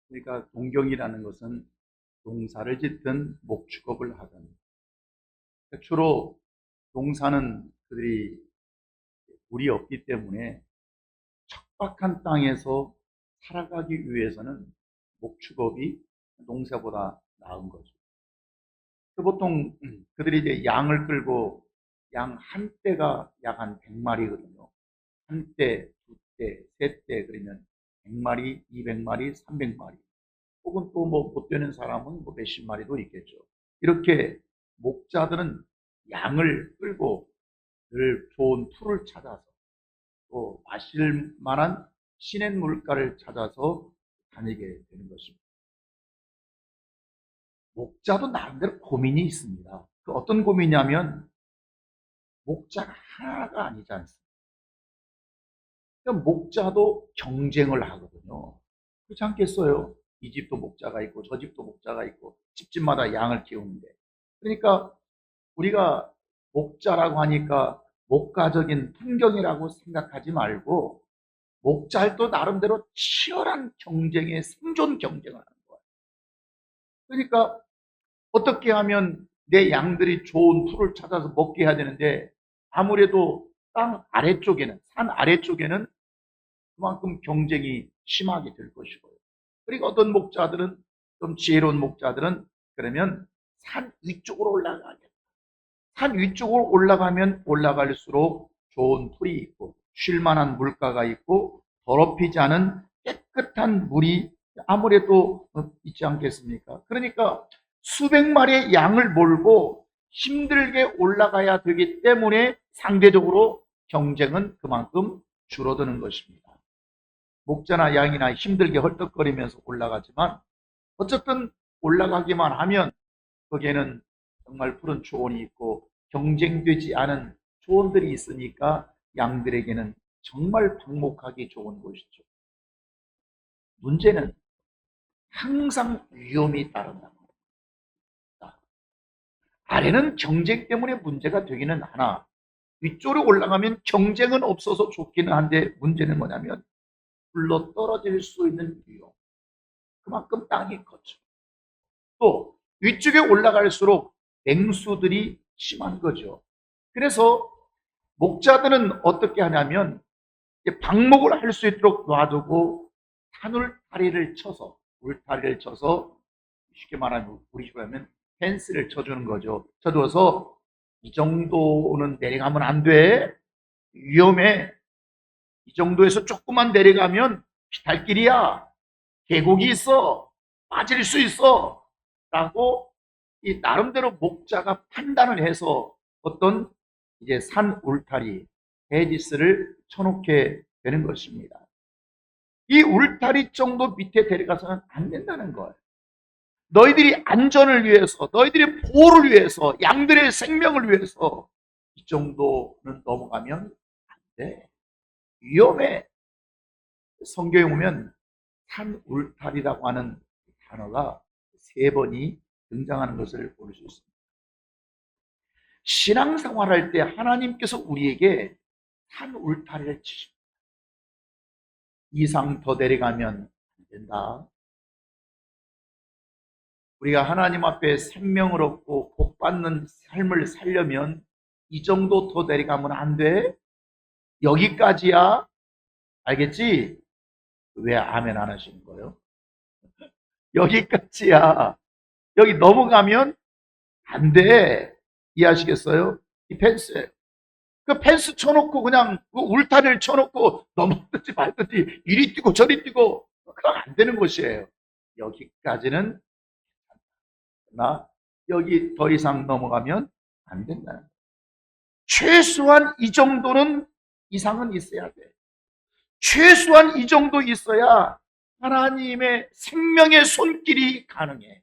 그러니까 동경이라는 것은 농사를 짓든 목축업을 하든 주로 농사는 그들이 물이 없기 때문에 척박한 땅에서 살아가기 위해서는 목축업이 농사보다 나은 거죠. 보통 그들이 이제 양을 끌고 양 한 떼가 약 한 100마리거든요. 한 떼, 두 떼, 세 떼 그러면 100마리, 200마리, 300마리. 혹은 또 뭐 못 되는 사람은 뭐 몇십 마리도 있겠죠. 이렇게 목자들은 양을 끌고 늘 좋은 풀을 찾아서 또 마실 만한 시냇 물가를 찾아서 다니게 되는 것입니다. 목자도 나름대로 고민이 있습니다. 그 어떤 고민이냐면 목자가 하나가 아니지 않습니까? 그러니까 목자도 경쟁을 하거든요. 그렇지 않겠어요? 이 집도 목자가 있고 저 집도 목자가 있고 집집마다 양을 키우는데, 그러니까 우리가 목자라고 하니까 목가적인 풍경이라고 생각하지 말고 목잘도 나름대로 치열한 경쟁의 생존 경쟁을 하는 거예요. 그러니까 어떻게 하면 내 양들이 좋은 풀을 찾아서 먹게 해야 되는데, 아무래도 땅 아래쪽에는, 산 아래쪽에는 그만큼 경쟁이 심하게 될 것이고요. 그리고 어떤 목자들은, 좀 지혜로운 목자들은 그러면 산 위쪽으로 올라가겠다. 산 위쪽으로 올라가면 올라갈수록 좋은 풀이 있고 쉴만한 물가가 있고 더럽히지 않은 깨끗한 물이 아무래도 있지 않겠습니까? 그러니까 수백 마리의 양을 몰고 힘들게 올라가야 되기 때문에 상대적으로 경쟁은 그만큼 줄어드는 것입니다. 목자나 양이나 힘들게 헐떡거리면서 올라가지만 어쨌든 올라가기만 하면 거기에는 정말 푸른 초원이 있고 경쟁되지 않은 초원들이 있으니까 양들에게는 정말 방목하기 좋은 곳이죠. 문제는 항상 위험이 따른다. 아래는 경쟁 때문에 문제가 되기는 하나 위쪽으로 올라가면 경쟁은 없어서 좋기는 한데, 문제는 뭐냐면 불러 떨어질 수 있는 위험. 그만큼 땅이 커죠. 또 위쪽에 올라갈수록 냉수들이 심한 거죠. 그래서 목자들은 어떻게 하냐면 방목을 할 수 있도록 놔두고 산울타리를 쳐서, 울타리를 쳐서, 쉽게 말하면 우리 식으로 하면 펜스를 쳐주는 거죠. 쳐줘서 이 정도는 내려가면 안 돼, 위험해, 이 정도에서 조금만 내려가면 비탈길이야, 계곡이 있어, 빠질 수 있어 라고 이 나름대로 목자가 판단을 해서 어떤 이제 산 울타리, 헤디스를 쳐놓게 되는 것입니다. 이 울타리 정도 밑에 데려가서는 안 된다는 거예요. 너희들이 안전을 위해서, 너희들의 보호를 위해서, 양들의 생명을 위해서 이 정도는 넘어가면 안 돼, 위험해. 성경에 보면 산 울타리라고 하는 단어가 세 번이 등장하는 것을 볼 수 있습니다. 신앙생활 할 때 하나님께서 우리에게 산 울타리를 치십니다. 이상 더 내려가면 안 된다. 우리가 하나님 앞에 생명을 얻고 복받는 삶을 살려면 이 정도 더 내려가면 안 돼. 여기까지야. 알겠지? 왜 아멘 안 하시는 거예요? 여기까지야. 여기 넘어가면 안 돼. 이해하시겠어요? 이 펜스. 그 펜스 쳐놓고 그냥 그 울타리를 쳐놓고 넘어뜨지 말든지 이리 뛰고 저리 뛰고 그럼 안 되는 것이에요. 여기까지는, 나 여기 더 이상 넘어가면 안 된다는 거예요. 최소한 이 정도는 이상은 있어야 돼. 최소한 이 정도 있어야 하나님의 생명의 손길이 가능해.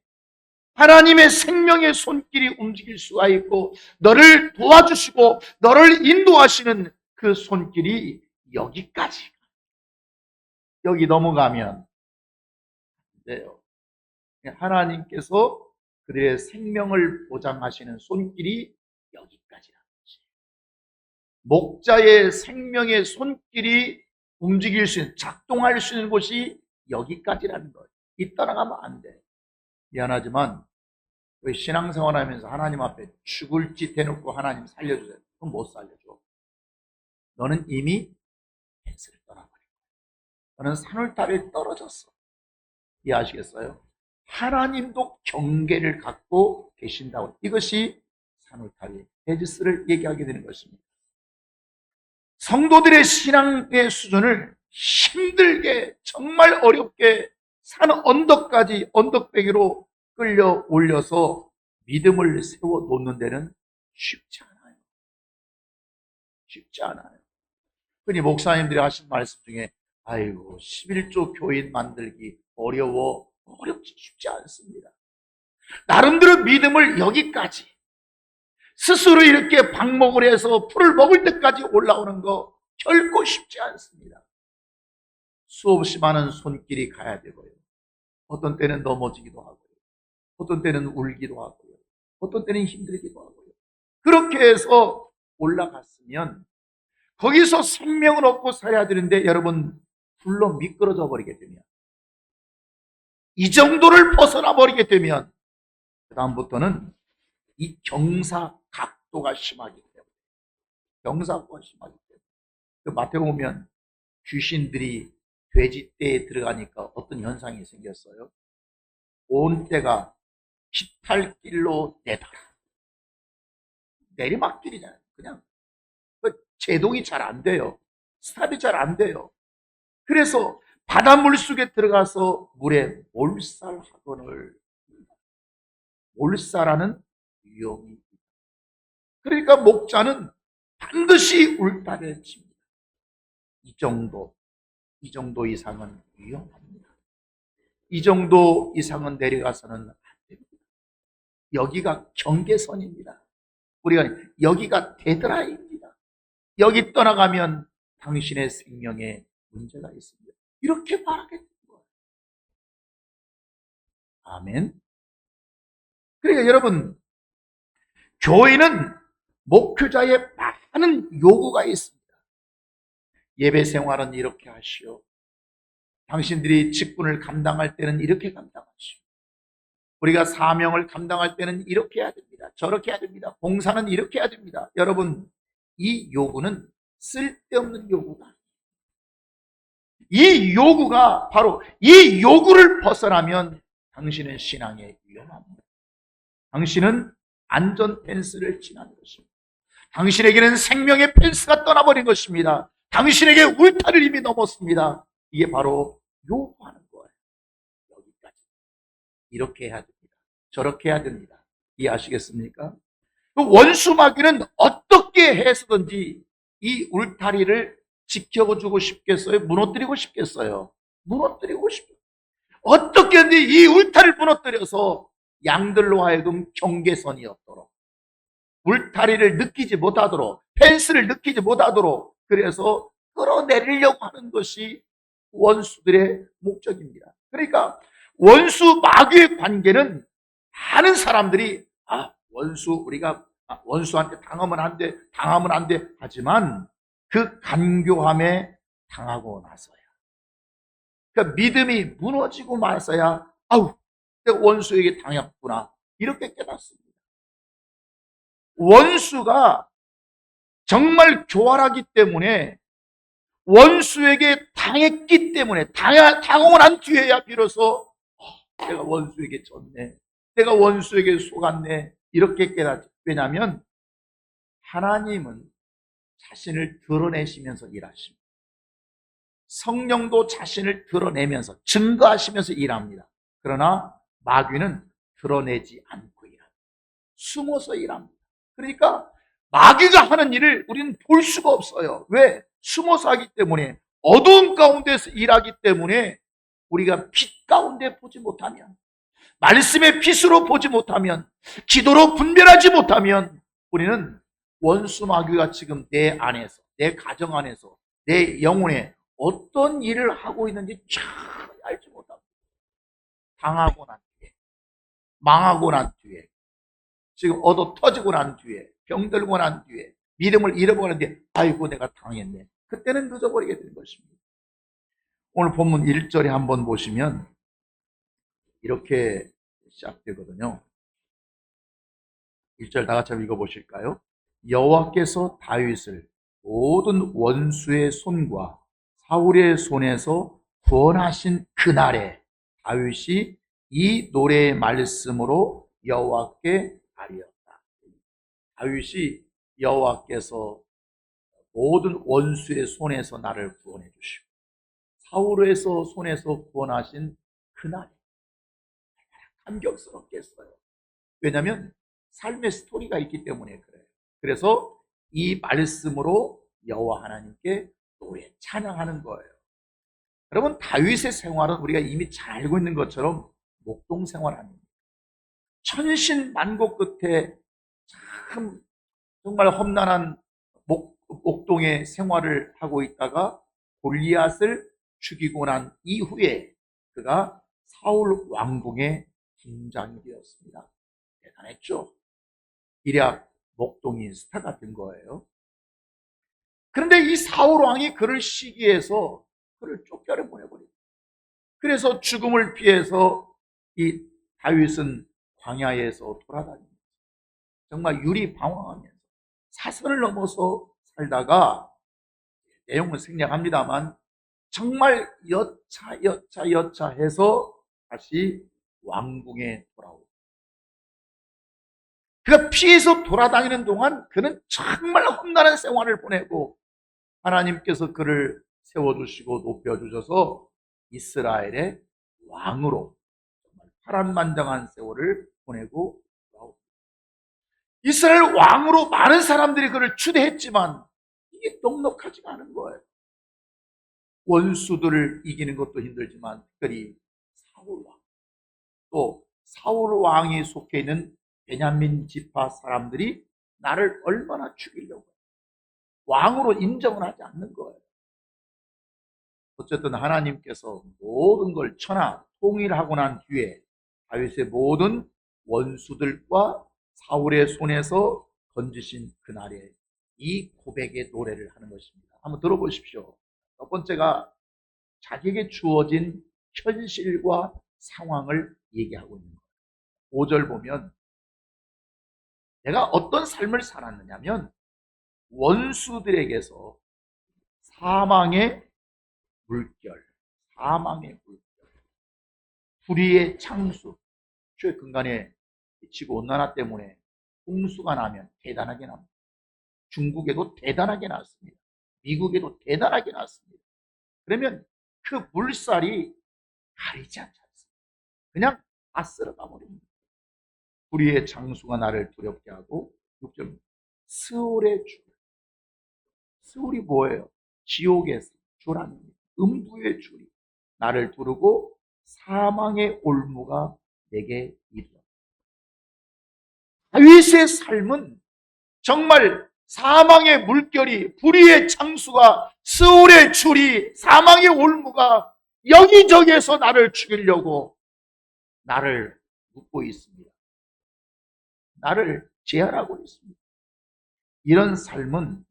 하나님의 생명의 손길이 움직일 수가 있고 너를 도와주시고 너를 인도하시는 그 손길이 여기까지, 여기 넘어가면 안 돼요. 하나님께서 그들의 생명을 보장하시는 손길이 여기까지라는 거지. 목자의 생명의 손길이 움직일 수 있는, 작동할 수 있는 곳이 여기까지라는 거예요. 이 따라가면 안 돼. 미안하지만 왜 신앙생활 하면서 하나님 앞에 죽을 짓 해놓고 하나님 살려주세요. 그럼 못 살려줘. 너는 이미 펜스를 떠나버려. 너는 산울타리에 떨어졌어. 이해하시겠어요? 하나님도 경계를 갖고 계신다고. 이것이 산울타리 헤지스를 얘기하게 되는 것입니다. 성도들의 신앙의 수준을 힘들게 정말 어렵게 산 언덕까지 언덕배기로 끌려 올려서 믿음을 세워 놓는 데는 쉽지 않아요. 쉽지 않아요. 흔히 목사님들이 하신 말씀 중에 아이고 11조 교인 만들기 어려워. 어렵지 쉽지 않습니다. 나름대로 믿음을 여기까지 스스로 이렇게 방목을 해서 풀을 먹을 때까지 올라오는 거 결코 쉽지 않습니다. 수없이 많은 손길이 가야 되고요. 어떤 때는 넘어지기도 하고요. 어떤 때는 울기도 하고요. 어떤 때는 힘들기도 하고요. 그렇게 해서 올라갔으면 거기서 생명을 얻고 살아야 되는데 여러분 불로 미끄러져 버리게 되면 이 정도를 벗어나 버리게 되면 그 다음부터는 이 경사 각도가 심하기 때문에 경사가 심하기 때문에 그 마태복음 보면 귀신들이 돼지떼에 들어가니까 어떤 현상이 생겼어요? 온 떼가 피탈길로 내달아. 내리막길이잖아요. 그냥 제동이 잘 안 돼요. 스탑이 잘 안 돼요. 그래서 바닷물 속에 들어가서 물에 몰살하는 위험이 있다. 그러니까 목자는 반드시 울타리에 칩니다. 이 정도 이상은 위험합니다. 이 정도 이상은 내려가서는 안 됩니다. 여기가 경계선입니다. 우리가 여기가 데드라인입니다. 여기 떠나가면 당신의 생명에 문제가 있습니다. 이렇게 말하게 된 거예요. 아멘. 그러니까 여러분, 교회는 목회자의 많은 요구가 있습니다. 예배 생활은 이렇게 하시오. 당신들이 직분을 감당할 때는 이렇게 감당하시오. 우리가 사명을 감당할 때는 이렇게 해야 됩니다. 저렇게 해야 됩니다. 봉사는 이렇게 해야 됩니다. 여러분, 이 요구는 쓸데없는 요구가 아니에요. 이 요구가 바로 이 요구를 벗어나면 당신은 신앙에 위험합니다. 당신은 안전 펜스를 지난 것입니다. 당신에게는 생명의 펜스가 떠나버린 것입니다. 당신에게 울타리를 이미 넘었습니다. 이게 바로 요구하는 거예요. 여기까지. 이렇게 해야 됩니다. 저렇게 해야 됩니다. 이해하시겠습니까? 그 원수마귀는 어떻게 해서든지 이 울타리를 지켜주고 싶겠어요? 무너뜨리고 싶겠어요? 무너뜨리고 싶어요. 어떻게든지 이 울타리를 무너뜨려서 양들로 하여금 경계선이었도록 울타리를 느끼지 못하도록 펜스를 느끼지 못하도록 그래서 끌어내리려고 하는 것이 원수들의 목적입니다. 그러니까 원수 마귀의 관계는 많은 사람들이 우리가 원수한테 당하면 안 돼 하지만 그 간교함에 당하고 나서야 그러니까 믿음이 무너지고 나서야 내가 원수에게 당했구나 이렇게 깨닫습니다. 원수가 정말 교활하기 때문에 원수에게 당했기 때문에 당하고 난 뒤에야 비로소 내가 원수에게 졌네. 내가 원수에게 속았네. 이렇게 깨닫죠. 왜냐하면 하나님은 자신을 드러내시면서 일하십니다. 성령도 자신을 드러내면서 증거하시면서 일합니다. 그러나 마귀는 드러내지 않고 일합니다. 숨어서 일합니다. 그러니까 마귀가 하는 일을 우리는 볼 수가 없어요. 왜? 숨어서 하기 때문에 어두운 가운데서 일하기 때문에 우리가 빛 가운데 보지 못하면 말씀의 빛으로 보지 못하면 기도로 분별하지 못하면 우리는 원수 마귀가 지금 내 안에서 내 가정 안에서 내 영혼에 어떤 일을 하고 있는지 잘 알지 못합니다. 당하고 난 뒤에 망하고 난 뒤에 지금 얻어 터지고 난 뒤에 병들고 난 뒤에 믿음을 잃어버리는데 아이고 내가 당했네. 그때는 늦어버리게 되는 것입니다. 오늘 본문 1절에 한번 보시면 이렇게 시작되거든요. 1절 다 같이 한번 읽어보실까요? 여호와께서 다윗을 모든 원수의 손과 사울의 손에서 구원하신 그날에 다윗이 이 노래의 말씀으로 여호와께 아뢰었다. 다윗이 여호와께서 모든 원수의 손에서 나를 구원해 주시고 사울에서 손에서 구원하신 그날에 감격스럽겠어요. 왜냐하면 삶의 스토리가 있기 때문에 그래요. 그래서 이 말씀으로 여호와 하나님께 노래 찬양하는 거예요. 여러분, 다윗의 생활은 우리가 이미 잘 알고 있는 것처럼 목동 생활 아닙니다. 천신만고 끝에 참 정말 험난한 목동의 생활을 하고 있다가 골리앗을 죽이고 난 이후에 그가 사울 왕궁의 군장이 되었습니다. 대단했죠. 일약 목동인 스타가 된 거예요. 그런데 이 사울 왕이 그를 시기해서 그를 쫓겨내 보내버립니다. 그래서 죽음을 피해서 이 다윗은 광야에서 돌아다닙니다. 정말 유리방황하면서 사선을 넘어서 살다가 내용은 생략합니다만 정말 여차 해서 다시 왕궁에 돌아오고 그가 피해서 돌아다니는 동안 그는 정말 험난한 생활을 보내고 하나님께서 그를 세워주시고 높여주셔서 이스라엘의 왕으로 정말 파란만장한 세월을 보내고 이스라엘 왕으로 많은 사람들이 그를 추대했지만 이게 넉넉하지가 않은 거예요. 원수들을 이기는 것도 힘들지만 특별히 사울 왕, 또 사울 왕이 속해 있는 베냐민 지파 사람들이 나를 얼마나 죽이려고 왕으로 인정을 하지 않는 거예요. 어쨌든 하나님께서 모든 걸 통일하고 난 뒤에 다윗의 모든 원수들과 사울의 손에서 건지신 그날에 이 고백의 노래를 하는 것입니다. 한번 들어보십시오. 첫 번째가 자기에게 주어진 현실과 상황을 얘기하고 있는 거예요. 5절 보면 내가 어떤 삶을 살았느냐면 원수들에게서 사망의 물결, 사망의 물결, 불의의 창수, 최 근간에 지구온난화 때문에 홍수가 나면 대단하게 납니다. 중국에도 대단하게 났습니다. 미국에도 대단하게 났습니다. 그러면 그 물살이 가리지 않지 않습니다. 그냥 다 쓸어가 버립니다. 불의의 장수가 나를 두렵게 하고 6절 스올의 줄. 스올이 뭐예요? 지옥의 줄 아닙니다. 음부의 줄이 나를 두르고 사망의 올무가 내게 이르러. 다윗의 삶은 정말 사망의 물결이 불의의 창수가 스올의 줄이 사망의 올무가 여기저기에서 나를 죽이려고 나를 묶고 있습니다. 나를 제한하고 있습니다. 이런 삶은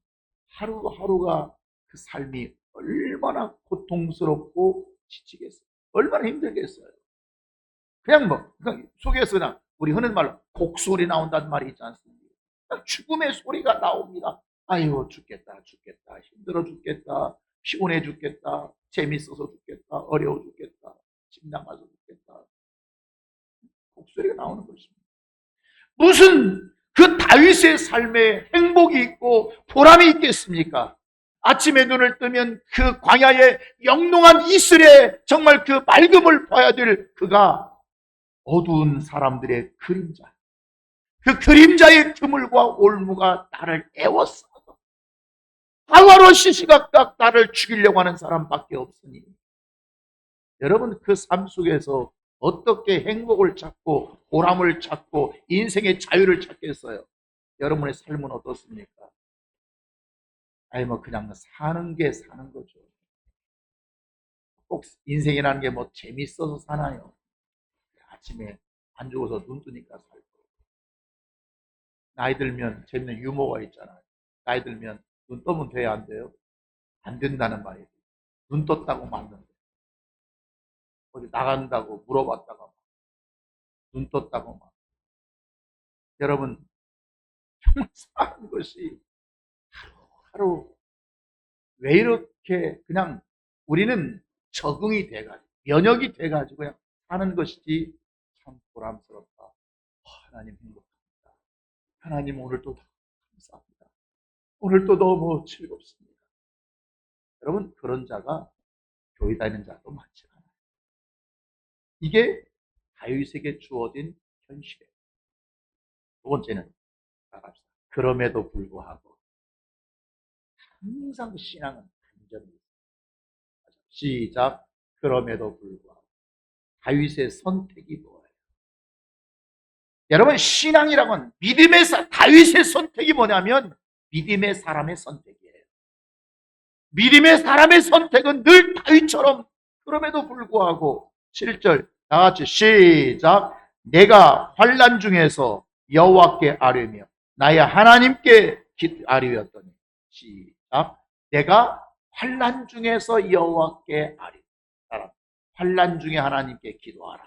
하루하루가 그 삶이 얼마나 고통스럽고 지치겠어요. 얼마나 힘들겠어요. 그냥 속에서 그냥 우리 흔한 말로 곡소리 나온다는 말이 있지 않습니까? 죽음의 소리가 나옵니다. 아이고 죽겠다 죽겠다 힘들어 죽겠다 피곤해 죽겠다 재밌어서 죽겠다 어려워 죽겠다 집 나가서 죽겠다 곡소리가 나오는 것입니다. 무슨 그 다윗의 삶에 행복이 있고 보람이 있겠습니까? 아침에 눈을 뜨면 그 광야의 영롱한 이슬에 정말 그 맑음을 봐야 될 그가 어두운 사람들의 그림자, 그 그림자의 그물과 올무가 나를 애워싸 하루하루 시시각각 나를 죽이려고 하는 사람밖에 없으니 여러분 그 삶 속에서 어떻게 행복을 찾고 보람을 찾고 인생의 자유를 찾겠어요? 여러분의 삶은 어떻습니까? 아니 그냥 사는 게 사는 거죠. 꼭 인생이라는 게 재밌어서 사나요? 아침에 안 죽어서 눈 뜨니까 살고 나이 들면 재밌는 유머가 있잖아요. 나이 들면 눈 떠면 돼야 안 돼요? 안 된다는 말이에요. 눈 떴다고 맞는데 어디 나간다고 물어봤다가 눈 떴다고 막. 여러분, 정말 사는 것이 하루하루 왜 이렇게 그냥 우리는 적응이 돼가지고, 면역이 돼가지고 그냥 사는 것이지 참 보람스럽다. 하나님 행복합니다. 하나님 오늘도 감사합니다. 오늘도 너무 즐겁습니다. 여러분, 그런 자가 교회 다니는 자도 많지 않아요. 이게 다윗에게 주어진 현실이에요. 두 번째는 나갑시다. 그럼에도 불구하고 항상 신앙은 단절이 있어요. 시작. 그럼에도 불구하고 다윗의 선택이 뭐예요? 여러분, 신앙이라면 다윗의 선택이 뭐냐면 믿음의 사람의 선택이에요. 믿음의 사람의 선택은 늘 다윗처럼 그럼에도 불구하고 7절 다 같이 시작. 내가 환난 중에서 여호와께 아뢰며 나의 하나님께 아뢰었더니 시작. 내가 환난 중에서 여호와께 아뢰었다. 환난 중에 하나님께 기도하라.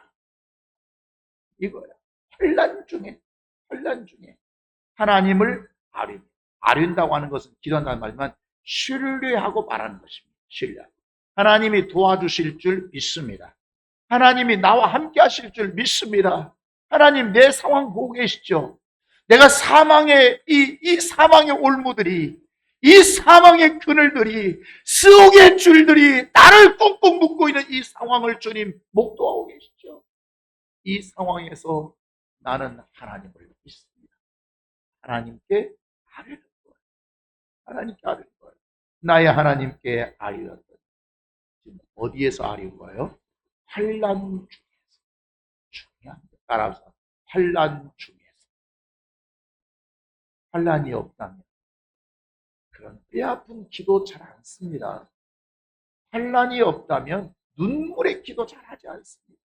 이거야. 환난 중에 하나님을 아뢰는다고 하는 것은 기도한다는 말이지만 신뢰하고 말하는 것입니다. 신뢰하고. 하나님이 도와주실 줄 믿습니다. 하나님이 나와 함께 하실 줄 믿습니다. 하나님, 내 상황 보고 계시죠? 내가 이 사망의 올무들이, 이 사망의 그늘들이, 스옥의 줄들이 나를 꽁꽁 묶고 있는 이 상황을 주님 목도하고 계시죠? 이 상황에서 나는 하나님을 믿습니다. 하나님께 아뢰는 거예요. 하나님께 아뢰는 거예요. 나의 하나님께 아뢰었더니 지금 어디에서 아뢰는 거예요? 환난 중에서. 중요합니다. 따라서 환난 중에서. 환난이 없다면 그런 뼈 아픈 기도 잘 안 씁니다. 환난이 없다면 눈물의 기도 잘 하지 않습니다.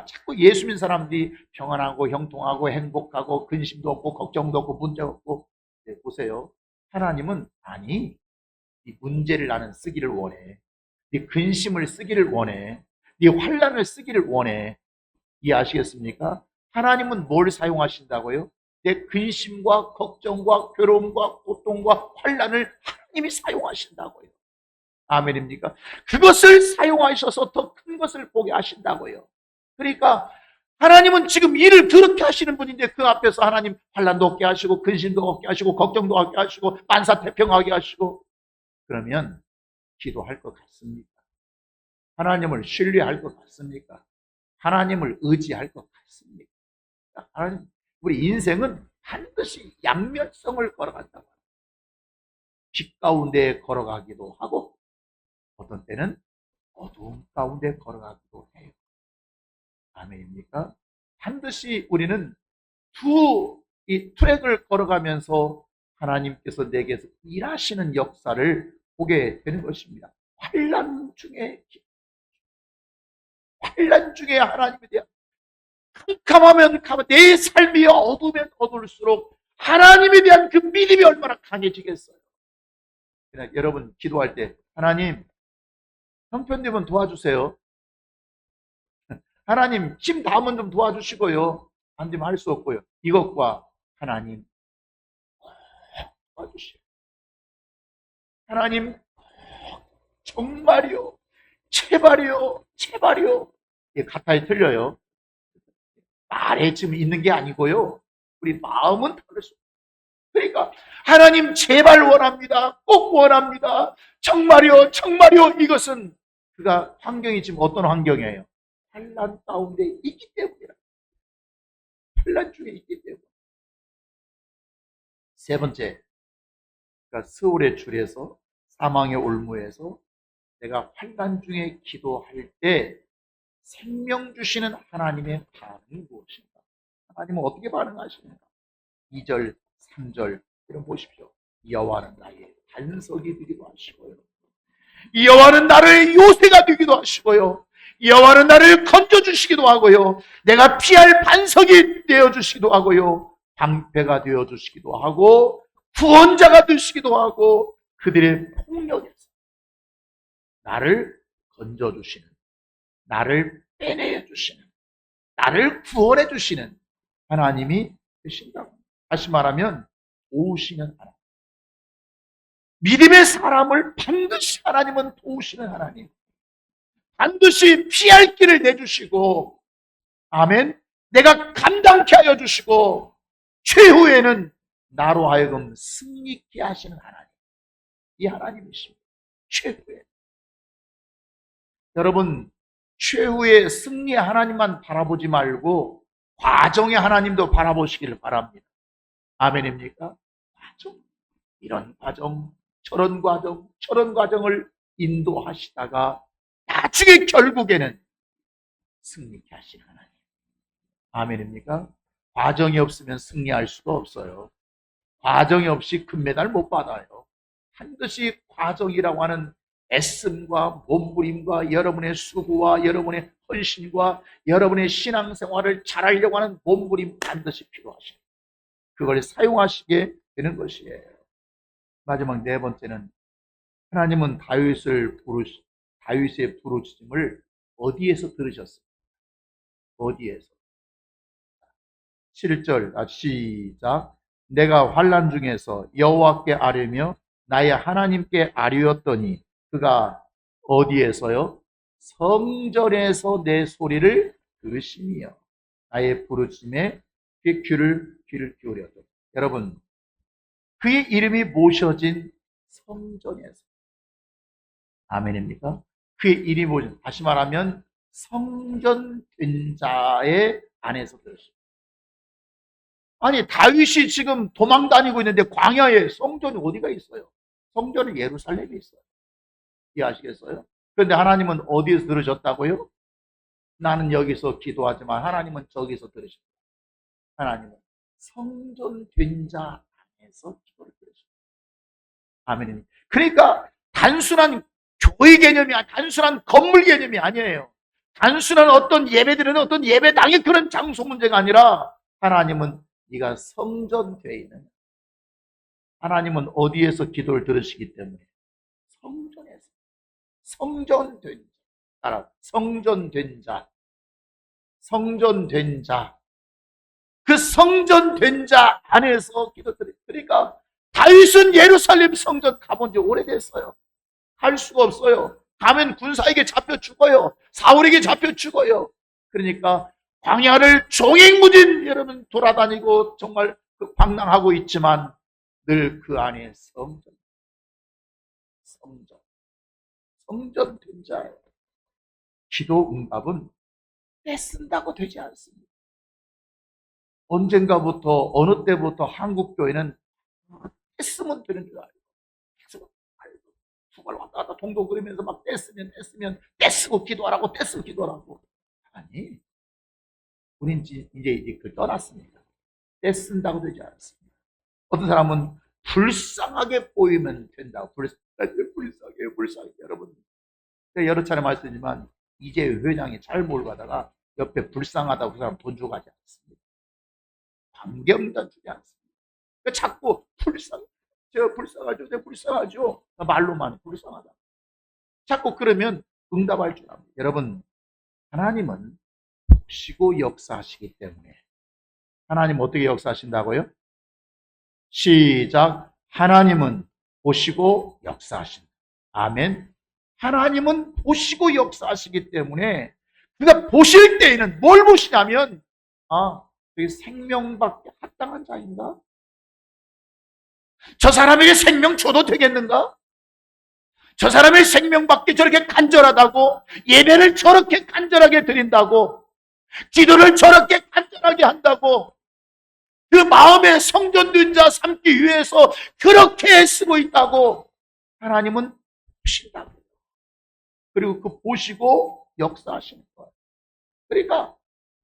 자꾸 예수 믿는 사람들이 평안하고 형통하고 행복하고 근심도 없고 걱정도 없고 문제 없고. 네, 보세요. 하나님은 아니, 네 문제를 나는 쓰기를 원해. 네 근심을 쓰기를 원해. 네 환난을 쓰기를 원해. 이해하시겠습니까? 하나님은 뭘 사용하신다고요? 내 근심과 걱정과 괴로움과 고통과 환난을 하나님이 사용하신다고요. 아멘입니까? 그것을 사용하셔서 더 큰 것을 보게 하신다고요. 그러니까 하나님은 지금 일을 그렇게 하시는 분인데 그 앞에서 하나님 환난도 없게 하시고 근심도 없게 하시고 걱정도 없게 하시고 만사태평하게 하시고 그러면 기도할 것 같습니까? 하나님을 신뢰할 것 같습니까? 하나님을 의지할 것 같습니까? 하나님, 우리 인생은 반드시 양면성을 걸어간다고 합니다. 빛 가운데 걸어가기도 하고 어떤 때는 어두움 가운데 걸어가기도 해요. 아멘입니까? 반드시 우리는 이 트랙을 걸어가면서 하나님께서 내게서 일하시는 역사를 보게 되는 것입니다. 환난 중에 하나님에 대한 캄캄하면 내 삶이 어두우면 어두울수록 하나님에 대한 그 믿음이 얼마나 강해지겠어요. 그냥 여러분 기도할 때 하나님, 형편님은 도와주세요. 하나님, 힘 닿으면 좀 도와주시고요. 안 되면 할 수 없고요. 이것과 하나님 도와주시오. 하나님, 정말요, 제발요. 예, 가타에 틀려요. 말에 지금 있는 게 아니고요. 우리 마음은 다를 수. 그러니까 하나님 제발 원합니다. 꼭 원합니다. 정말요. 이것은 그가 환경이 지금 어떤 환경이에요? 환난 가운데 있기 때문이라. 환난 중에 있기 때문에. 세 번째, 그러니까 스올의 줄에서 사망의 올무에서 내가 환난 중에 기도할 때 생명 주시는 하나님의 반응이 무엇인가? 하나님은 어떻게 반응하시는가? 2절, 3절 이런 보십시오. 여호와는 나의 반석이 되기도 하시고요. 여호와는 나를 요새가 되기도 하시고요. 여호와는 나를 건져주시기도 하고요. 내가 피할 반석이 되어주시기도 하고요. 방패가 되어주시기도 하고 구원자가 되시기도 하고 그들의 폭력에서 나를 건져주시는 나를 빼내어 주시는, 나를 구원해 주시는 하나님이 되신다고. 다시 말하면 도우시는 하나님. 믿음의 사람을 반드시 하나님은 도우시는 하나님. 반드시 피할 길을 내주시고, 아멘, 내가 감당케 하여 주시고, 최후에는 나로 하여금 승리케 하시는 하나님. 이 하나님이십니다. 최후에. 여러분, 최후의 승리의 하나님만 바라보지 말고 과정의 하나님도 바라보시기를 바랍니다. 아멘입니까? 과정, 이런 과정, 저런 과정, 저런 과정을 인도하시다가 나중에 결국에는 승리케 하시는 하나님. 아멘입니까? 과정이 없으면 승리할 수가 없어요. 과정이 없이 금메달 못 받아요. 반드시 과정이라고 하는 애씀과 몸부림과 여러분의 수고와 여러분의 헌신과 여러분의 신앙생활을 잘하려고 하는 몸부림 반드시 필요하십니다. 그걸 사용하시게 되는 것이에요. 마지막 네 번째는 하나님은 다윗의 부르짖음을 어디에서 들으셨습니까? 어디에서? 7절 시작. 내가 환난 중에서 여호와께 아뢰며 나의 하나님께 아뢰었더니 그가 어디에서요? 성전에서 내 소리를 들으시며 나의 부르짖음에 귀를 기울였더니. 여러분, 그의 이름이 모셔진 성전에서. 아멘입니까? 그의 이름이 모셔진, 다시 말하면 성전된 자의 안에서 들으십니다. 아니, 다윗이 지금 도망 다니고 있는데 광야에 성전이 어디가 있어요? 성전은 예루살렘에 있어요. 이해하시겠어요? 그런데 하나님은 어디에서 들으셨다고요? 나는 여기서 기도하지만 하나님은 저기서 들으십니다. 하나님은 성전된 자 안에서 기도를 들으십니다. 아멘. 그러니까 단순한 교회 개념이, 단순한 건물 개념이 아니에요. 단순한 어떤 예배드리는 어떤 예배당의 그런 장소 문제가 아니라 하나님은 네가 성전되어 있는, 하나님은 어디에서 기도를 들으시기 때문에 성전에서, 성전된 자, 따라 성전된 자, 성전된 자, 그 성전된 자 안에서 기도 드립니다. 그러니까 다윗은 예루살렘 성전 가본 지 오래됐어요. 갈 수가 없어요. 가면 군사에게 잡혀 죽어요. 사울에게 잡혀 죽어요. 그러니까 광야를 종횡무진 여러분 돌아다니고 정말 방랑하고 있지만 늘 그 안에 성전된 자예요. 기도 응답은 떼쓴다고 되지 않습니다. 언젠가부터 어느 때부터 한국교회는 떼쓰면 되는 줄 알고 두 발 왔다 갔다 동동 그리면서 막 떼쓰고 기도하라고, 떼쓰고 기도하라고. 아니, 우린 이제 그걸 떠났습니다. 떼쓴다고 되지 않습니다. 어떤 사람은 불쌍하게 보이면 된다고. 불쌍해. 여러분, 제가 여러 차례 말씀드리지만 이제 회장이 잘 몰고 가다가 옆에 불쌍하다고 그 사람 돈 주고 가지 않습니다. 반경도 주지 않습니다. 그러니까 자꾸 제가 불쌍하죠. 말로만 불쌍하다. 자꾸 그러면 응답할 줄 압니다. 여러분, 하나님은 보시고 역사하시기 때문에. 하나님 어떻게 역사하신다고요? 시작. 하나님은 보시고 역사하신다. 아멘. 하나님은 보시고 역사하시기 때문에 그가 보실 때에는 뭘 보시냐면, 그게 생명받게 합당한 자인가? 저 사람에게 생명 줘도 되겠는가? 저 사람의 생명받기 저렇게 간절하다고, 예배를 저렇게 간절하게 드린다고, 기도를 저렇게 간절하게 한다고, 그 마음의 성전된 자 삼기 위해서 그렇게 쓰고 있다고 하나님은 보신다고. 그리고 그 보시고 역사하시는 거예요. 그러니까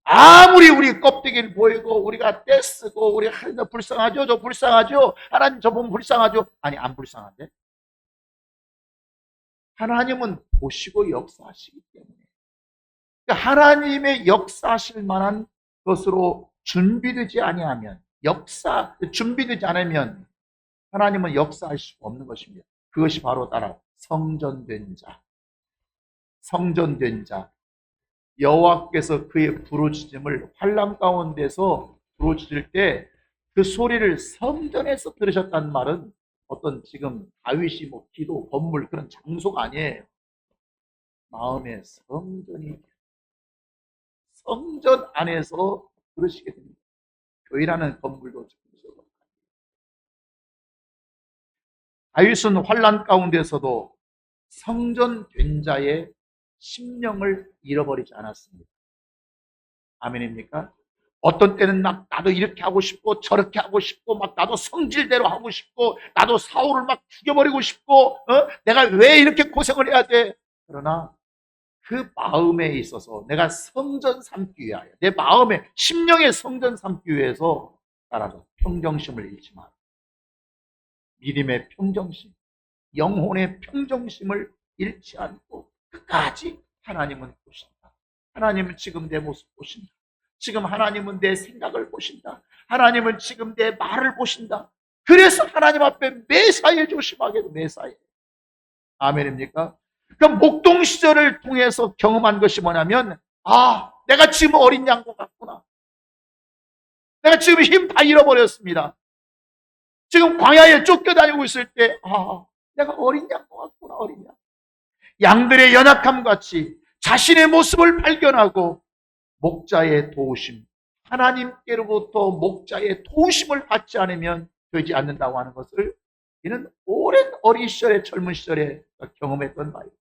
아무리 우리 껍데기를 보이고 우리가 떼쓰고 우리가 하나님 불쌍하죠, 저 불쌍하죠, 하나님 저 보면 불쌍하죠. 아니, 안 불쌍한데? 하나님은 보시고 역사하시기 때문에, 그러니까 하나님의 역사하실 만한 것으로 준비되지 아니하면, 준비되지 않으면 하나님은 역사할 수가 없는 것입니다. 그것이 바로 따라 성전된 자. 여호와께서 그의 부르짖음을 환난 가운데서 부르짖을 때 그 소리를 성전에서 들으셨다는 말은 어떤 지금 다윗이 뭐 기도, 건물 그런 장소가 아니에요. 마음의 성전 안에서 들으시게 됩니다. 교회라는 건물도 장소가. 다윗은 환난 가운데서도 성전된 자의 심령을 잃어버리지 않았습니다. 아멘입니까? 어떤 때는 막 나도 이렇게 하고 싶고 저렇게 하고 싶고 막 나도 성질대로 하고 싶고 나도 사울을 막 죽여버리고 싶고 내가 왜 이렇게 고생을 해야 돼? 그러나 그 마음에 있어서 내가 성전 삼기 위하여 내 마음의 심령의 성전 삼기 위해서 따라서 평정심을 잃지 마라. 믿음의 평정심, 영혼의 평정심을 잃지 않고 끝까지 하나님은 보신다. 하나님은 지금 내 모습 보신다. 지금 하나님은 내 생각을 보신다. 하나님은 지금 내 말을 보신다. 그래서 하나님 앞에 매사에 조심하게 돼. 매사에. 아멘입니까? 그 목동 시절을 통해서 경험한 것이 뭐냐면 내가 지금 어린 양과 같구나. 내가 지금 힘 다 잃어버렸습니다. 지금 광야에 쫓겨다니고 있을 때 내가 어린 양과 같구나. 어린 양. 양들의 연약함 같이 자신의 모습을 발견하고 목자의 도우심, 하나님께로부터 목자의 도우심을 받지 않으면 되지 않는다고 하는 것을 이는 오랜 어린 시절에 젊은 시절에 경험했던 바입니다.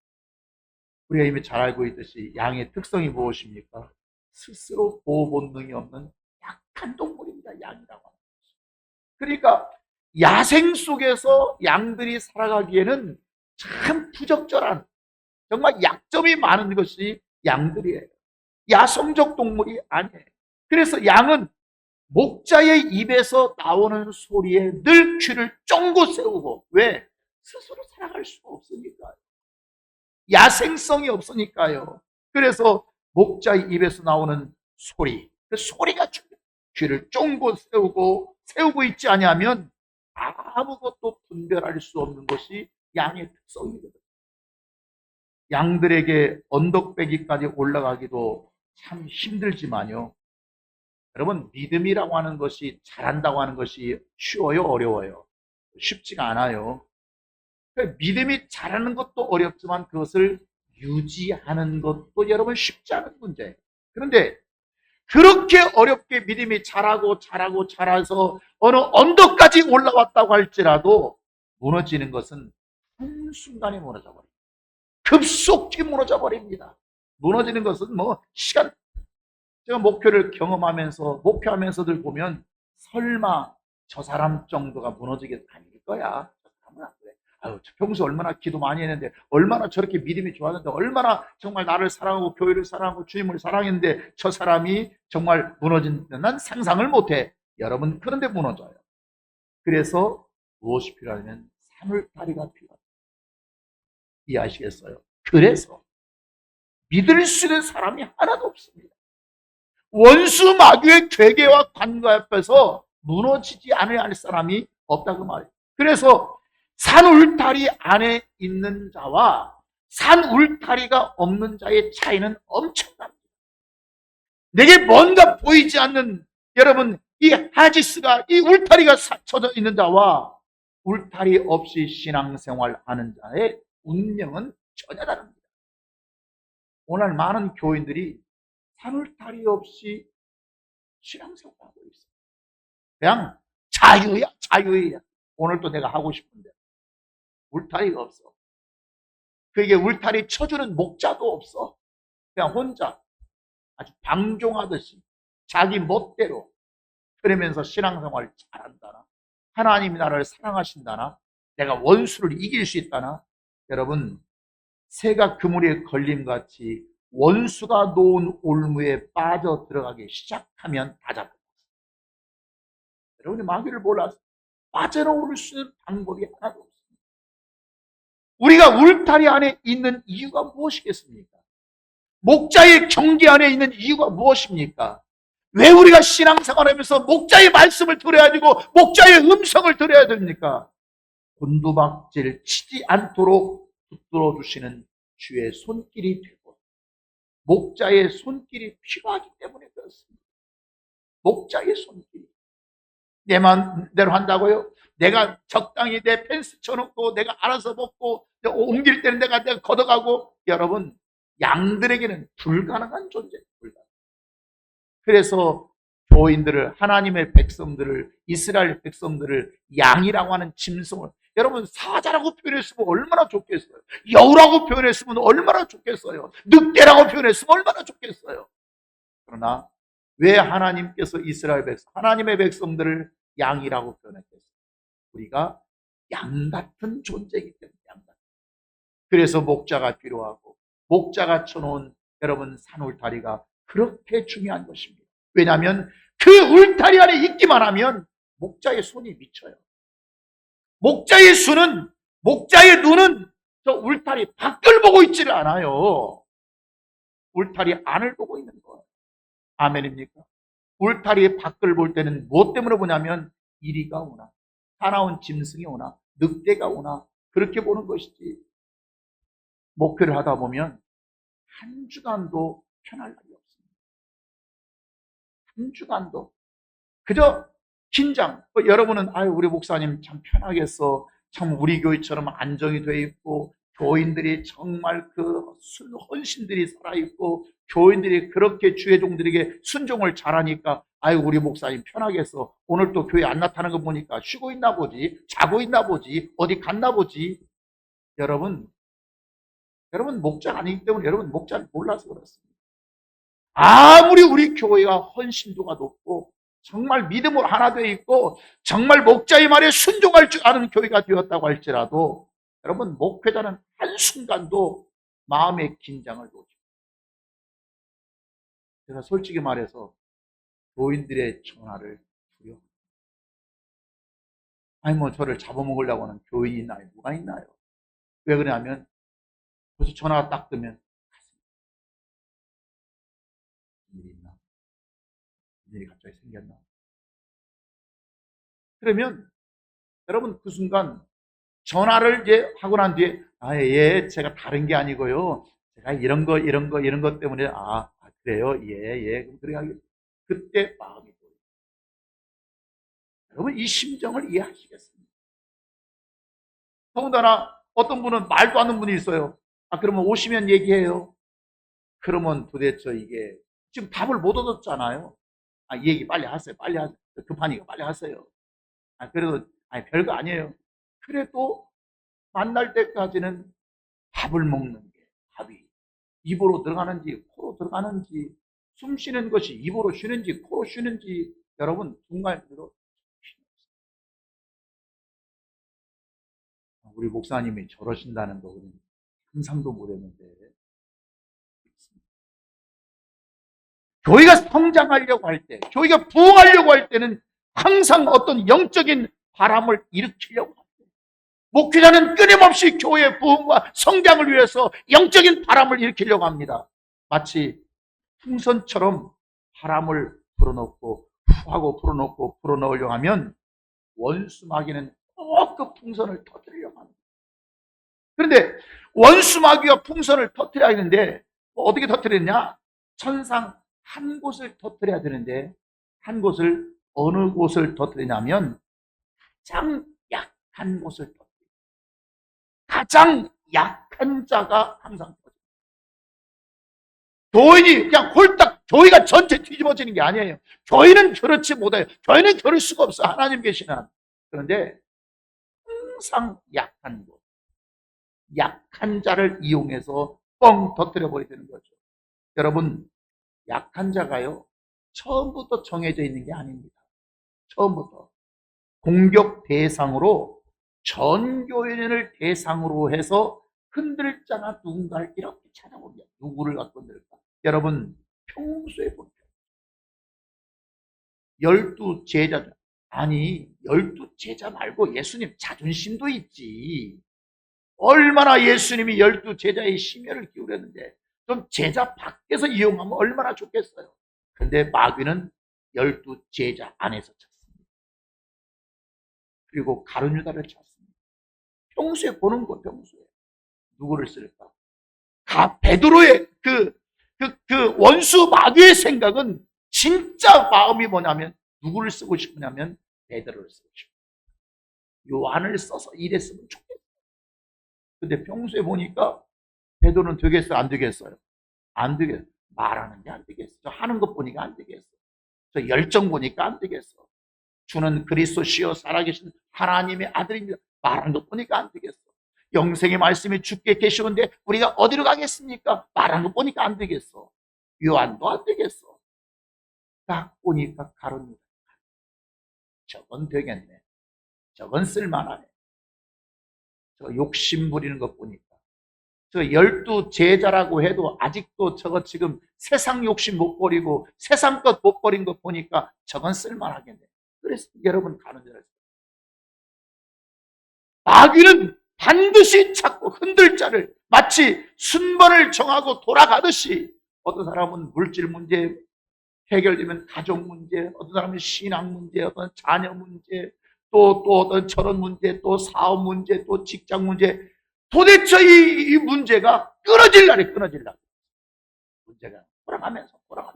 우리가 이미 잘 알고 있듯이 양의 특성이 무엇입니까? 스스로 보호 본능이 없는 약한 동물입니다. 양이라고 하는 것이. 그러니까 야생 속에서 양들이 살아가기에는 참 부적절한 정말 약점이 많은 것이 양들이에요. 야성적 동물이 아니에요. 그래서 양은 목자의 입에서 나오는 소리에 늘 귀를 쫑긋 세우고 왜? 스스로 살아갈 수가 없으니까요. 야생성이 없으니까요. 그래서 목자의 입에서 나오는 소리, 그 소리가 귀를 쫑긋 세우고 있지 아니하면 아무것도 분별할 수 없는 것이 양의 특성이거든요. 양들에게 언덕배기까지 올라가기도 참 힘들지만요. 여러분, 믿음이라고 하는 것이 잘한다고 하는 것이 쉬워요? 어려워요? 쉽지가 않아요. 믿음이 잘하는 것도 어렵지만 그것을 유지하는 것도 여러분 쉽지 않은 문제예요. 그런데 그렇게 어렵게 믿음이 자라서 어느 언덕까지 올라왔다고 할지라도 무너지는 것은 한순간에 무너져 버립니다. 급속히 무너져 버립니다. 무너지는 것은 시간, 제가 목표하면서들 보면 설마 저 사람 정도가 무너지게 아닐 거야. 저 사람은 안 그래. 평소 얼마나 기도 많이 했는데, 얼마나 저렇게 믿음이 좋았는데, 얼마나 정말 나를 사랑하고 교회를 사랑하고 주님을 사랑했는데 저 사람이 정말 무너진다. 난 상상을 못해. 여러분, 그런데 무너져요. 그래서 무엇이 필요하냐면 산울타리가 필요합니다. 이해하시겠어요? 그래서 믿을 수 있는 사람이 하나도 없습니다. 원수 마귀의 괴계와 관과 앞에서 무너지지 않아야 할 사람이 없다고 말이에요. 그래서 산 울타리 안에 있는 자와 산 울타리가 없는 자의 차이는 엄청납니다. 내게 뭔가 보이지 않는 여러분, 이 하지스가, 이 울타리가 쳐져 있는 자와 울타리 없이 신앙생활 하는 자의 운명은 전혀 다릅니다. 오늘 많은 교인들이 산울타리 없이 신앙생활하고 있어요. 그냥 자유야. 오늘도 내가 하고 싶은데 울타리가 없어. 그게 울타리 쳐주는 목자도 없어. 그냥 혼자 아주 방종하듯이 자기 멋대로 그러면서 신앙생활 잘한다나, 하나님이 나를 사랑하신다나, 내가 원수를 이길 수 있다나. 여러분, 새가 그물에 걸림같이 원수가 놓은 올무에 빠져 들어가기 시작하면 다 잡혀요. 여러분이 마귀를 몰라서 빠져나올 수 있는 방법이 하나도 없습니다. 우리가 울타리 안에 있는 이유가 무엇이겠습니까? 목자의 경계 안에 있는 이유가 무엇입니까? 왜 우리가 신앙생활하면서 목자의 말씀을 들어야 되고 목자의 음성을 들어야 됩니까? 곤두박질 치지 않도록 붙들어 주시는 주의 손길이 되고 목자의 손길이 필요하기 때문에 그렇습니다. 목자의 손길이. 내 마음대로 한다고요? 내가 적당히 내 펜스 쳐놓고 내가 알아서 먹고 옮길 때는 내가 걷어가고. 여러분, 양들에게는 불가능한 존재예요. 그래서 교인들을, 하나님의 백성들을, 이스라엘 백성들을 양이라고 하는 짐승을, 여러분, 사자라고 표현했으면 얼마나 좋겠어요. 여우라고 표현했으면 얼마나 좋겠어요. 늑대라고 표현했으면 얼마나 좋겠어요. 그러나 왜 하나님께서 이스라엘 백성, 하나님의 백성들을 양이라고 표현했겠어요? 우리가 양 같은 존재이기 때문에. 양 같은. 그래서 목자가 필요하고, 목자가 쳐놓은 여러분 산울타리가 그렇게 중요한 것입니다. 왜냐하면 그 울타리 안에 있기만 하면 목자의 손이 미쳐요. 목자의 눈은 저 울타리 밖을 보고 있지를 않아요. 울타리 안을 보고 있는 거예요. 아멘입니까? 울타리의 밖을 볼 때는 무엇 때문에 보냐면 이리가 오나, 사나운 짐승이 오나, 늑대가 오나, 그렇게 보는 것이지. 목회를 하다 보면 한 주간도 편할 날이 없습니다. 한 주간도. 그저 긴장. 여러분은 아유, 우리 목사님 참 편하겠어. 참 우리 교회처럼 안정이 돼 있고, 교인들이 정말 그 헌신들이 살아있고, 교인들이 그렇게 주의 종들에게 순종을 잘하니까 아유, 우리 목사님 편하겠어. 오늘 또 교회 안 나타나는 거 보니까 쉬고 있나 보지, 자고 있나 보지, 어디 갔나 보지. 여러분 목자가 아니기 때문에 여러분 목자를 몰라서 그렇습니다. 아무리 우리 교회가 헌신도가 높고 정말 믿음으로 하나 되어 있고 정말 목자의 말에 순종할 줄 아는 교회가 되었다고 할지라도 여러분, 목회자는 한순간도 마음의 긴장을 놓죠. 제가 솔직히 말해서 교인들의 전화를 두려워합니다. 아니 뭐 저를 잡아먹으려고 하는 교인이 있나요? 누가 있나요? 왜 그러냐면 벌써 전화가 딱 뜨면 무슨 일이 있나? 무슨 일이 갑자기 생겼나? 그러면 여러분 그 순간 전화를 이제 하고 난 뒤에 예, 제가 다른 게 아니고요. 제가 이런 것 때문에 그래요. 예. 그래 하겠 그때 마음이 보여요. 여러분 이 심정을 이해하시겠습니까? 더군다나 어떤 분은 말도 안 하는 분이 있어요. 그러면 오시면 얘기해요. 그러면 도대체 이게 지금 답을 못 얻었잖아요. 얘기 빨리 하세요. 빨리 하세요. 급하니까 빨리 하세요. 그래도 별거 아니에요. 그래도 만날 때까지는 밥을 먹는 게 밥이 입으로 들어가는지 코로 들어가는지 숨 쉬는 것이 입으로 쉬는지 코로 쉬는지 여러분 중간으로 우리 목사님이 저러신다는 거 우리는 상상도 못했는데 교회가 성장하려고 할 때, 교회가 부흥하려고 할 때는 항상 어떤 영적인 바람을 일으키려고 합니다. 목회자는 끊임없이 교회의 부흥과 성장을 위해서 영적인 바람을 일으키려고 합니다. 마치 풍선처럼 바람을 불어넣고 후 하고 불어넣으려고 하면 원수마귀는 꼭 그 풍선을 터뜨리려고 합니다. 그런데 원수마귀가 풍선을 터뜨려야 하는데 어떻게 터뜨리느냐? 천상 한 곳을 터뜨려야 되는데 한 곳을 어느 곳을 터뜨리냐면 가장 약한 곳을 터뜨려요. 가장 약한 자가 항상 터져요. 교인이 그냥 홀딱 교회가 전체 뒤집어지는 게 아니에요. 교회는 그렇지 못해요. 교회는 그럴 수가 없어. 하나님 계시는 한. 그런데 항상 약한 곳, 약한 자를 이용해서 뻥 터뜨려 버리게 되는 거죠. 여러분, 약한 자가요 처음부터 정해져 있는 게 아닙니다. 처음부터 공격 대상으로 전 교인을 대상으로 해서 흔들 자가 누군가를 이렇게 찾아봅니다. 누구를 갖고 흔들까? 여러분 평소에 보니까 12제자, 아니 12제자 말고 예수님 자존심도 있지. 얼마나 예수님이 12제자의 심혈을 기울였는데 좀 제자 밖에서 이용하면 얼마나 좋겠어요. 근데 마귀는 12제자 안에서 찾습니다. 그리고 가룟유다를 찾습니다. 평소에 보는 거, 평소에 누구를 쓸까? 베드로의 그 그 원수 마귀의 생각은 진짜 마음이 뭐냐면 누구를 쓰고 싶으냐면 베드로를 쓰고 싶어. 요한을 써서 이랬으면 좋겠어. 근데 평소에 보니까 베드로는 되겠어요? 안 되겠어요? 안 되겠어. 말하는 게 안 되겠어. 저 하는 것 보니까 안 되겠어. 저 열정 보니까 안 되겠어. 주는 그리스도시요 살아계신 하나님의 아들입니다. 말하는 것 보니까 안 되겠어. 영생의 말씀이 주께 계시는데 우리가 어디로 가겠습니까? 말하는 것 보니까 안 되겠어. 요한도 안 되겠어. 딱 보니까 가론유다. 저건 되겠네. 저건 쓸만하네. 저 욕심 부리는 것 보니까. 저 12 제자라고 해도 아직도 저거 지금 세상 욕심 못 버리고 세상 것 못 버린 것 보니까 저건 쓸만하겠네. 그래서 여러분 가는 줄 알았어요. 마귀는 반드시 찾고 흔들 자를 마치 순번을 정하고 돌아가듯이 어떤 사람은 물질 문제 해결되면 가족 문제, 어떤 사람은 신앙 문제, 어떤 자녀 문제, 또 어떤 결혼 문제, 또 사업 문제, 또 직장 문제. 도대체 이 문제가 끊어질 날이 끊어질 날. 문제가 돌아가면서 돌아가.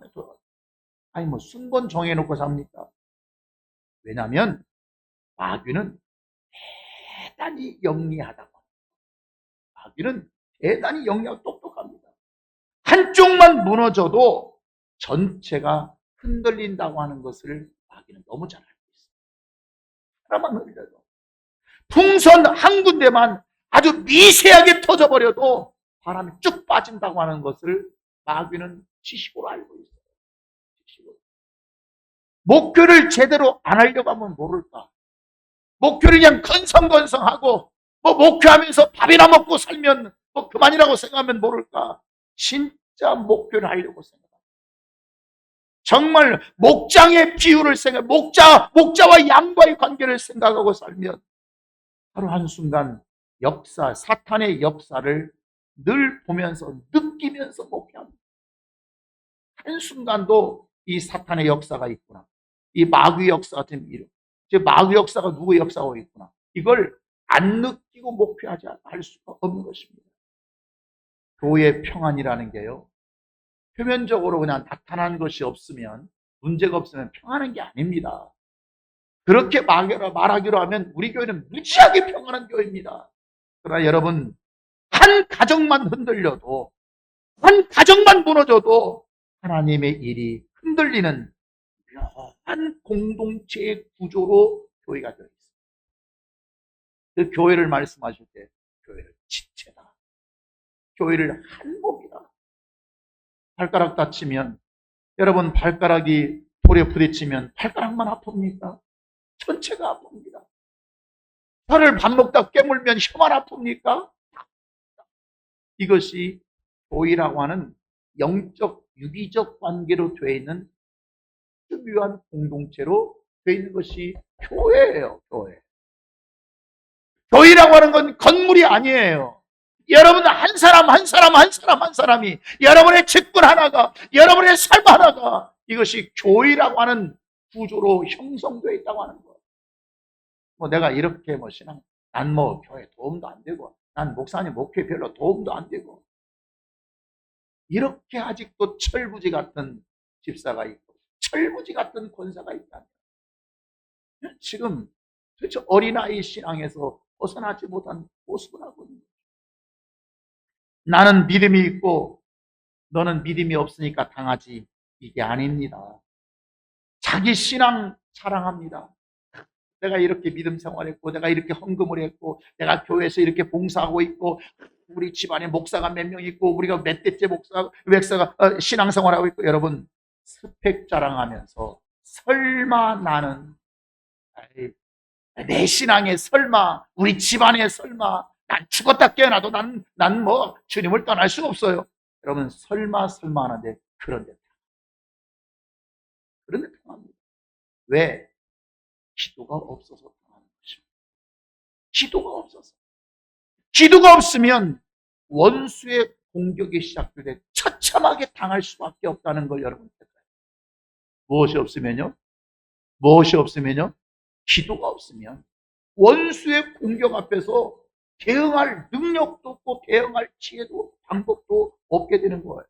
아니 뭐 순번 정해놓고 삽니까? 왜냐하면 마귀는 대단히 영리하다고. 마귀는 대단히 영리하고 똑똑합니다. 한쪽만 무너져도 전체가 흔들린다고 하는 것을 마귀는 너무 잘 알고 있어요. 하나만 흔들려도 풍선 한 군데만 아주 미세하게 터져버려도 바람이 쭉 빠진다고 하는 것을 마귀는 지식으로 알고 있어요. 지식으로. 목표를 제대로 안 하려고 하면 모를까? 목표를 그냥 건성건성하고 뭐 목표하면서 밥이나 먹고 살면 뭐 그만이라고 생각하면 모를까? 진짜 목표를 하려고 생각합니다. 정말 목장의 비유를 생각, 목자와 양과의 관계를 생각하고 살면 하루 한순간 역사, 사탄의 역사를 늘 보면서 느끼면서 목표합니다. 한순간도 이 사탄의 역사가 있구나. 이 마귀 역사 같은 이름. 마귀 역사가 누구의 역사가 있구나. 이걸 안 느끼고 목표하지 할 수가 없는 것입니다. 교회의 평안이라는 게요. 표면적으로 그냥 나타나는 것이 없으면 문제가 없으면 평안한 게 아닙니다. 그렇게 말하기로 하면 우리 교회는 무지하게 평안한 교회입니다. 그러나 여러분 한 가정만 흔들려도 한 가정만 무너져도 하나님의 일이 흔들리는 묘한 공동체의 구조로 교회가 되어 있습니다. 그 교회를 말씀하실 때 교회를 지체다. 교회를 한 몸이다. 발가락 다치면 여러분 발가락이 돌에 부딪히면 발가락만 아픕니까? 전체가 아픕니다. 혀를 밥 먹다 깨물면 혀만 아픕니까? 이것이 교회라고 하는 영적, 유기적 관계로 되어 있는 묘한 공동체로 되어 있는 것이 교회예요. 교회. 교회라고 하는 건 건물이 아니에요. 여러분 한 사람 한 사람 한 사람 한 사람이 여러분의 직분 하나가 여러분의 삶 하나가 이것이 교회라고 하는 구조로 형성되어 있다고 하는 거예요. 뭐 내가 이렇게 뭐 신앙 난 뭐 교회 도움도 안 되고 난 목사님 목회 별로 도움도 안 되고 이렇게 아직도 철부지 같은 집사가 있고 철부지 같은 권사가 있다면 지금 도대체 어린아이 신앙에서 벗어나지 못한 모습을 하고 있는 거예요. 나는 믿음이 있고 너는 믿음이 없으니까 당하지. 이게 아닙니다. 자기 신앙 자랑합니다. 내가 이렇게 믿음 생활했고 내가 이렇게 헌금을 했고 내가 교회에서 이렇게 봉사하고 있고 우리 집안에 목사가 몇 명 있고 우리가 몇 대째 목사가 신앙생활하고 있고 여러분 스펙 자랑하면서 설마 나는 내 신앙에 설마 우리 집안에 설마 난 죽었다 깨어나도 난 뭐 주님을 떠날 수 없어요. 여러분 설마 하는데 그런데 당합니다. 왜? 기도가 없어서 당하는 것입니다. 기도가 없어서. 기도가 없으면 원수의 공격이 시작될 때 처참하게 당할 수밖에 없다는 걸 여러분 생각해요. 무엇이 없으면요? 무엇이 없으면요? 기도가 없으면 원수의 공격 앞에서 대응할 능력도 없고 대응할 지혜도 방법도 없게 되는 거예요.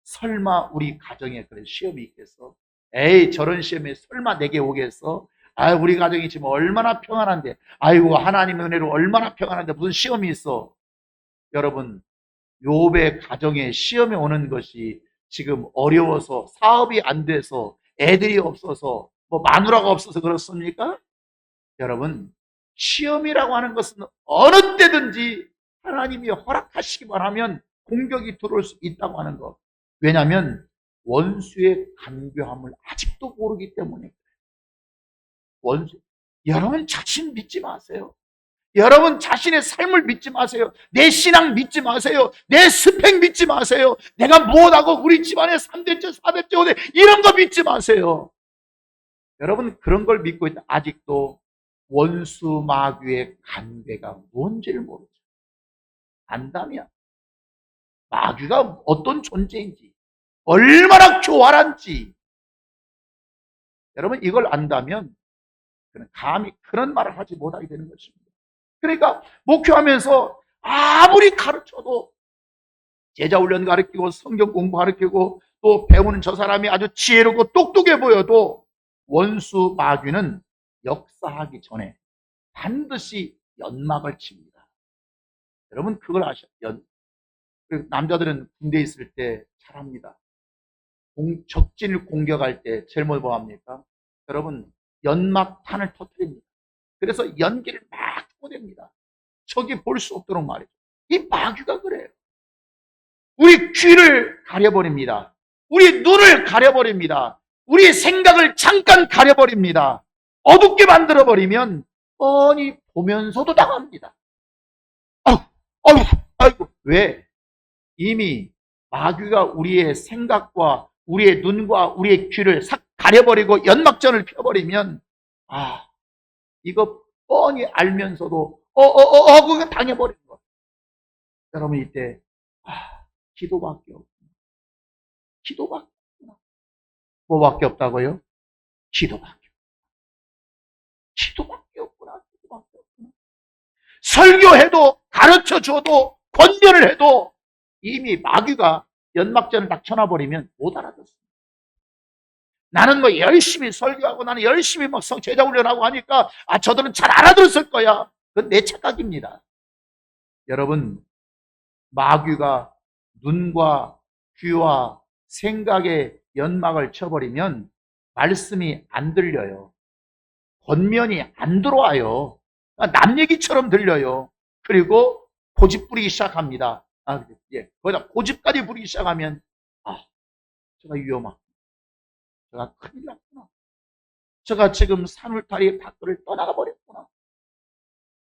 설마 우리 가정에 그런 시험이 있겠어? 에이, 저런 시험에 설마 내게 오겠어? 아, 우리 가정이 지금 얼마나 평안한데, 아이고, 하나님의 은혜로 얼마나 평안한데 무슨 시험이 있어? 여러분, 욥의 가정에 시험이 오는 것이 지금 어려워서, 사업이 안 돼서, 애들이 없어서, 뭐 마누라가 없어서 그렇습니까? 여러분, 시험이라고 하는 것은 어느 때든지 하나님이 허락하시기만 하면 공격이 들어올 수 있다고 하는 것. 왜냐하면 원수의 간교함을 아직도 모르기 때문에. 원수. 여러분 자신 믿지 마세요. 여러분 자신의 삶을 믿지 마세요. 내 신앙 믿지 마세요. 내 스펙 믿지 마세요. 내가 못하고 우리 집안에 3대째 4대째 5대 이런 거 믿지 마세요. 여러분 그런 걸 믿고 있다. 아직도 원수 마귀의 간계가 뭔지를 모르죠. 안다면 마귀가 어떤 존재인지, 얼마나 교활한지, 여러분 이걸 안다면 감히 그런 말을 하지 못하게 되는 것입니다. 그러니까 목회하면서 아무리 가르쳐도, 제자훈련 가르치고 성경 공부 가르치고 또 배우는 저 사람이 아주 지혜롭고 똑똑해 보여도 원수 마귀는 역사하기 전에 반드시 연막을 칩니다. 여러분 그걸 아셔. 남자들은 군대에 있을 때 잘합니다. 적진을 공격할 때 제일 먼저 뭐 합니까? 여러분 연막탄을 터뜨립니다. 그래서 연기를 막 쏟아냅니다. 적이 볼 수 없도록 말이죠. 이 마귀가 그래요. 우리 귀를 가려버립니다. 우리 눈을 가려버립니다. 우리 생각을 잠깐 가려버립니다. 어둡게 만들어버리면 뻔히 보면서도 당합니다. 아이고. 왜? 이미 마귀가 우리의 생각과 우리의 눈과 우리의 귀를 싹 가려버리고 연막전을 펴버리면, 이거 뻔히 알면서도 그거 당해버리는 거예요. 여러분 이때 기도밖에 없구나. 기도밖에 없구나. 뭐밖에 없다고요? 기도밖에 없구나. 설교해도 가르쳐줘도 권면을 해도 이미 마귀가 연막전을 딱 쳐놔버리면 못 알아듣습니다. 나는 뭐 열심히 설교하고 나는 열심히 막 제자 훈련하고 하니까 저들은 잘 알아들었을 거야. 그건 내 착각입니다. 여러분 마귀가 눈과 귀와 생각에 연막을 쳐버리면 말씀이 안 들려요. 권면이 안 들어와요. 남 얘기처럼 들려요. 그리고 고집 부리기 시작합니다. 거기다 고집까지 부리기 시작하면 제가 위험하구나. 제가 큰일 났구나. 제가 지금 산울타리 밖을 떠나가 버렸구나.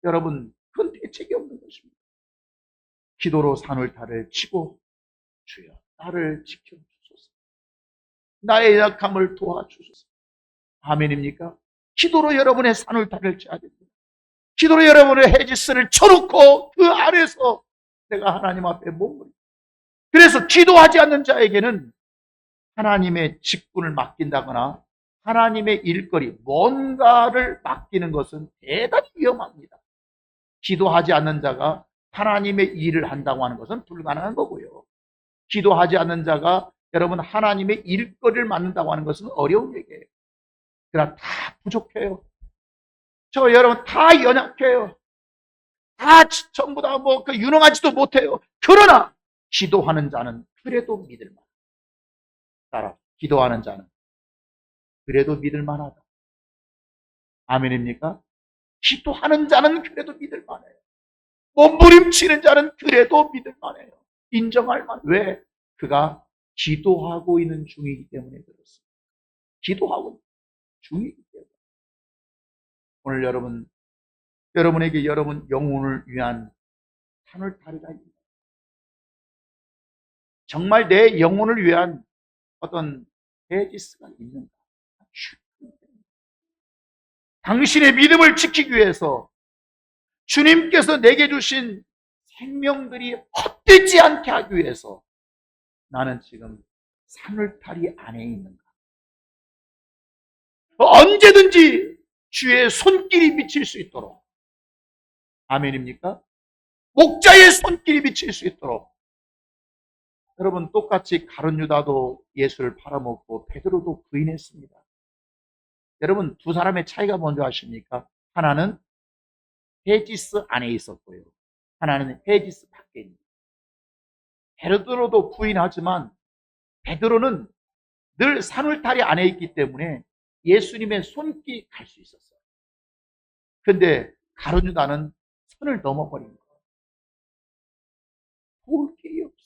여러분 그건 대책이 없는 것입니다. 기도로 산울타리를 치고 주여 나를 지켜주소서. 나의 약함을 도와주소서. 아멘입니까? 기도로 여러분의 산울타리를 쳐야 됩니다. 기도로 여러분의 헤지스를 쳐놓고 그 아래서 내가 하나님 앞에 몸부림. 그래서 기도하지 않는 자에게는 하나님의 직분을 맡긴다거나 하나님의 일거리, 뭔가를 맡기는 것은 대단히 위험합니다. 기도하지 않는 자가 하나님의 일을 한다고 하는 것은 불가능한 거고요. 기도하지 않는 자가 여러분 하나님의 일거리를 맡는다고 하는 것은 어려운 얘기예요. 그러나 다 부족해요. 여러분 다 연약해요. 다 전부 다 유능하지도 못해요. 그러나 기도하는 자는 그래도 믿을 만하다. 따라 기도하는 자는 그래도 믿을 만하다. 아멘입니까? 기도하는 자는 그래도 믿을 만해요. 몸부림치는 자는 그래도 믿을 만해요. 인정할 만. 왜? 그가 기도하고 있는 중이기 때문에 그렇습니다. 기도하고 있는 중이기 때문에. 오늘 여러분에게 여러분 영혼을 위한 산울타리가 있습니다. 정말 내 영혼을 위한 어떤 헤지스가 있는가? 당신의 믿음을 지키기 위해서 주님께서 내게 주신 생명들이 헛되지 않게 하기 위해서 나는 지금 산울타리 안에 있는가? 언제든지 주의 손길이 미칠 수 있도록, 아멘입니까? 목자의 손길이 미칠 수 있도록 여러분 똑같이 가룟 유다도 예수를 팔아먹고 베드로도 부인했습니다. 여러분 두 사람의 차이가 뭔지 아십니까? 하나는 헤지스 안에 있었고요. 하나는 헤지스 밖에 있는. 베드로도 부인하지만 베드로는 늘 산울타리 안에 있기 때문에 예수님의 손길 갈 수 있었어요. 근데 가룟 유다는 선을 넘어버린 거예요. 도울 길이 없어요.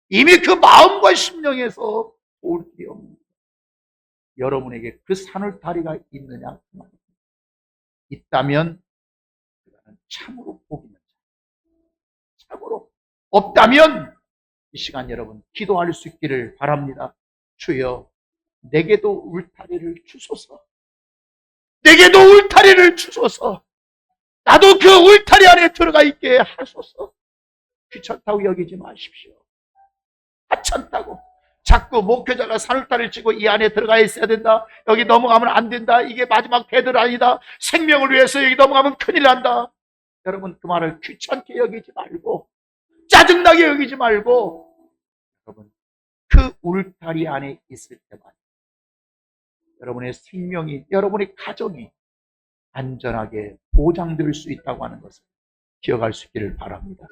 이미 그 마음과 심령에서 도울 길이 없는 거예요. 여러분에게 그 산울타리가 있느냐? 있다면 그거는 참으로 복 있는 자. 참으로 없다면 이 시간 여러분 기도할 수 있기를 바랍니다. 주여 내게도 울타리를 주소서. 내게도 울타리를 주소서. 나도 그 울타리 안에 들어가 있게 하소서. 귀찮다고 여기지 마십시오. 하찮다고. 자꾸 목회자가 산울타리를 치고 이 안에 들어가 있어야 된다. 여기 넘어가면 안 된다. 이게 마지막 배들 아니다. 생명을 위해서 여기 넘어가면 큰일 난다. 여러분 그 말을 귀찮게 여기지 말고 짜증나게 여기지 말고 여러분 그 울타리 안에 있을 때만 여러분의 생명이 여러분의 가정이 안전하게 보장될 수 있다고 하는 것을 기억할 수 있기를 바랍니다.